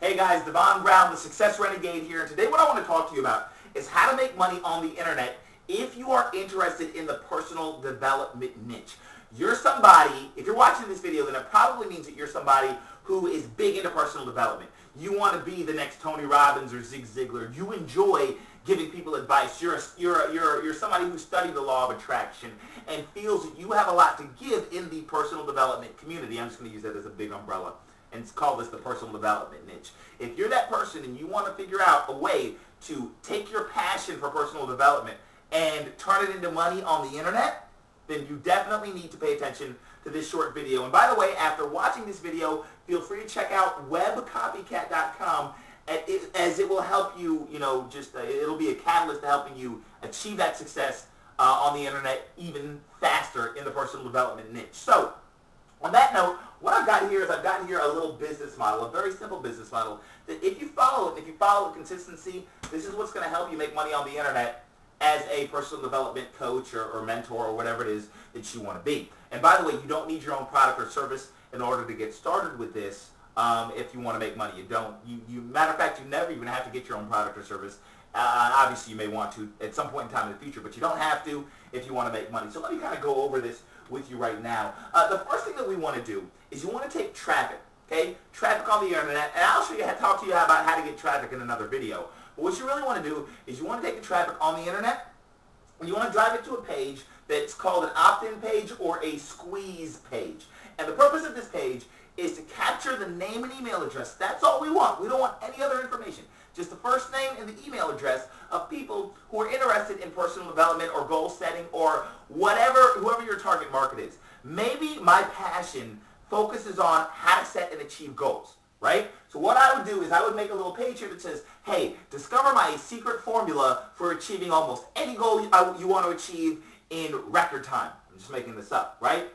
Hey guys, Devon Brown, the Success Renegade here, and today what I want to talk to you about is how to make money on the internet if you are interested in the personal development niche. You're somebody, if you're watching this video, then it probably means that you're somebody who is big into personal development. You want to be the next Tony Robbins or Zig Ziglar. You enjoy giving people advice. You're somebody who studied the law of attraction and feels that you have a lot to give in the personal development community. I'm just going to use that as a big umbrella and call this the personal development niche. If you're that person and you want to figure out a way to take your passion for personal development and turn it into money on the internet, then you definitely need to pay attention to this short video. And by the way, after watching this video, feel free to check out webcopycat.com as it will help you, it'll be a catalyst to helping you achieve that success on the internet even faster in the personal development niche. So, on that note, what I've got here is I've gotten here a little business model, a very simple business model, that if you follow it, if you follow with consistency, this is what's going to help you make money on the internet as a personal development coach or mentor or whatever it is that you want to be. And by the way, you don't need your own product or service in order to get started with this if you want to make money. You don't. Matter of fact, you never even have to get your own product or service. Obviously, you may want to at some point in time in the future, but you don't have to if you want to make money. So let me kind of go over this with you right now. The first thing that we want to do is you want to take traffic, okay? Traffic on the internet, and I'll talk to you about how to get traffic in another video. But what you really want to do is you want to take the traffic on the internet and you want to drive it to a page that's called an opt-in page or a squeeze page. And the purpose of this page is to capture the name and email address. That's all we want. We don't want any other information. Just the first name and the email address of people who are interested in personal development or goal setting or whoever your target market is. Maybe my passion focuses on how to set and achieve goals, right? So what I would do is I would make a little page here that says, hey, discover my secret formula for achieving almost any goal you want to achieve in record time. I'm just making this up, right?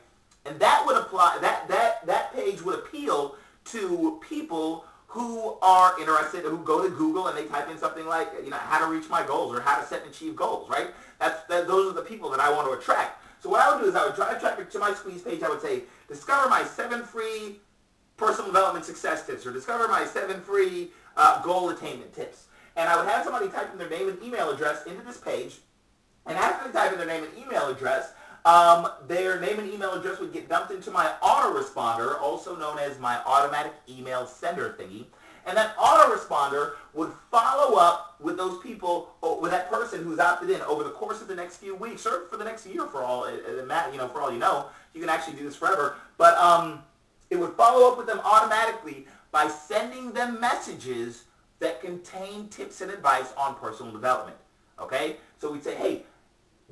And that would apply, that page would appeal to people who are interested, who go to Google and they type in something like, how to reach my goals or how to set and achieve goals, right? Those are the people that I want to attract. So what I would do is I would drive traffic to my squeeze page. I would say, discover my 7 free personal development success tips or discover my 7 free goal attainment tips. And I would have somebody type in their name and email address into this page. And after they type in their name and email address, their name and email address would get dumped into my autoresponder, also known as my automatic email sender thingy. And that autoresponder would follow up with those people, with that person who's opted in over the course of the next few weeks, or for the next year for all you know. You can actually do this forever. But it would follow up with them automatically by sending them messages that contain tips and advice on personal development. Okay? So we'd say, hey,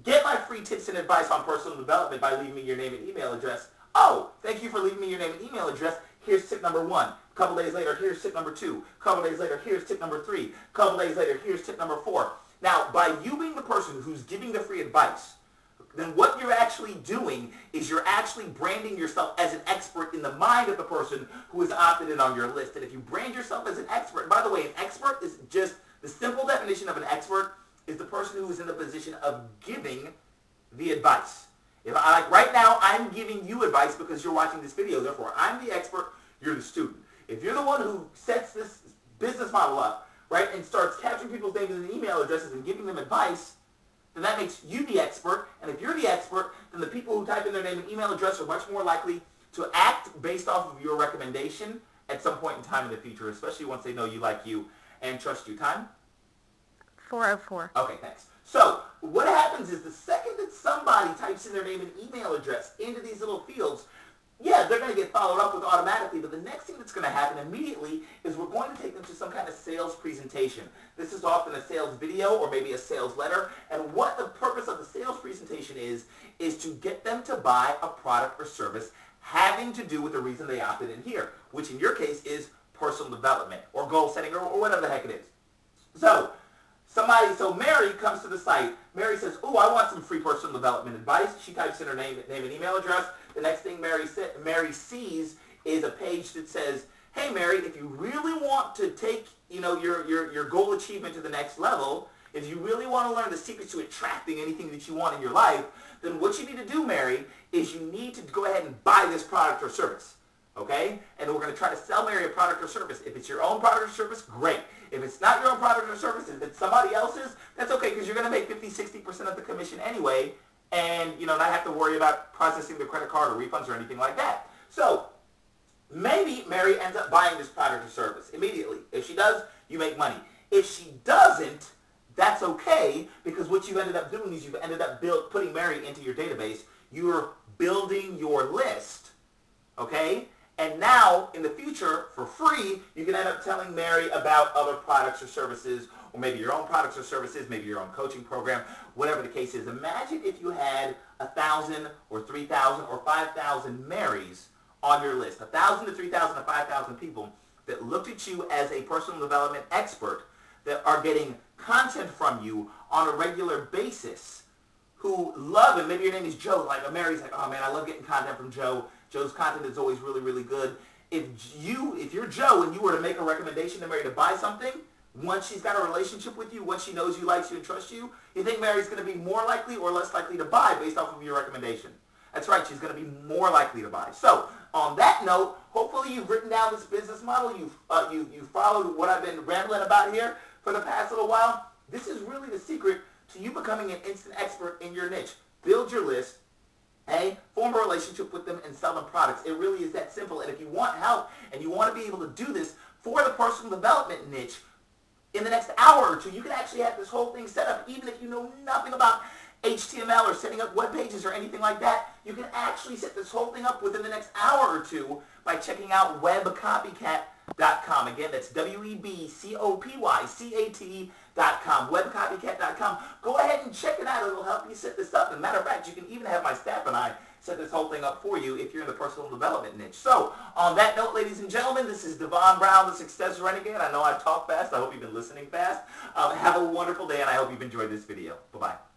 get my free tips and advice on personal development by leaving me your name and email address. Oh, thank you for leaving me your name and email address. Here's tip number 1. A couple days later, here's tip number 2. A couple days later, here's tip number 3. A couple days later, here's tip number 4. Now, by you being the person who's giving the free advice, then what you're actually doing is you're actually branding yourself as an expert in the mind of the person who is opted in on your list. And if you brand yourself as an expert, by the way, an expert is just, the simple definition of an expert is the person who is in the position of giving the advice. Right now, I'm giving you advice because you're watching this video. Therefore, I'm the expert, you're the student. If you're the one who sets this business model up, right, and starts capturing people's names and email addresses and giving them advice, then that makes you the expert. And if you're the expert, then the people who type in their name and email address are much more likely to act based off of your recommendation at some point in time in the future, especially once they know you, like you, and trust you. Time? 4:04. Okay, thanks. So what happens is the second that somebody types in their name and email address into these little fields, yeah, they're going to get followed up with automatically, but the next thing that's going to happen immediately is we're going to take them to some kind of sales presentation. This is often a sales video or maybe a sales letter, and what the purpose of the sales presentation is to get them to buy a product or service having to do with the reason they opted in here, which in your case is personal development or goal setting or whatever the heck it is. So Mary comes to the site. Mary says, oh, I want some free personal development advice. She types in her name and email address. The next thing Mary sees is a page that says, hey, Mary, if you really want to take your goal achievement to the next level, if you really want to learn the secrets to attracting anything that you want in your life, then what you need to do, Mary, is you need to go ahead and buy this product or service. Okay? And we're going to try to sell Mary a product or service. If it's your own product or service, great. If it's not your own product or service, if it's somebody else's, that's okay because you're going to make 50-60% of the commission anyway and, not have to worry about processing the credit card or refunds or anything like that. So maybe Mary ends up buying this product or service immediately. If she does, you make money. If she doesn't, that's okay because what you ended up doing is you've ended up putting Mary into your database. You're building your list, okay? And now, in the future, for free, you can end up telling Mary about other products or services, or maybe your own products or services, maybe your own coaching program, whatever the case is. Imagine if you had 1,000 or 3,000 or 5,000 Marys on your list, 1,000 to 3,000 to 5,000 people that looked at you as a personal development expert that are getting content from you on a regular basis, who love it. Maybe your name is Joe. Like Mary's like, oh man, I love getting content from Joe. Joe's content is always really, really good. If you're Joe and you were to make a recommendation to Mary to buy something, once she's got a relationship with you, once she knows you, likes you, and trusts you, you think Mary's going to be more likely or less likely to buy based off of your recommendation? That's right, she's going to be more likely to buy. So, on that note, hopefully you've written down this business model. You've followed what I've been rambling about here for the past little while. This is really the secret to you becoming an instant expert in your niche. Build your list, form a relationship with them, and sell them products. It really is that simple. And if you want help and you want to be able to do this for the personal development niche in the next hour or two, you can actually have this whole thing set up even if you know nothing about HTML or setting up web pages or anything like that. You can actually set this whole thing up within the next hour or two by checking out webcopycat.com. Again, that's webcopycat.com, webcopycat.com. Go ahead and check it out. It'll help you set this up. As a matter of fact, you can even have my staff and I set this whole thing up for you if you're in the personal development niche. So, on that note, ladies and gentlemen, this is Devon Brown, the Success Renegade. I know I talk fast. I hope you've been listening fast. Have a wonderful day, and I hope you've enjoyed this video. Bye-bye.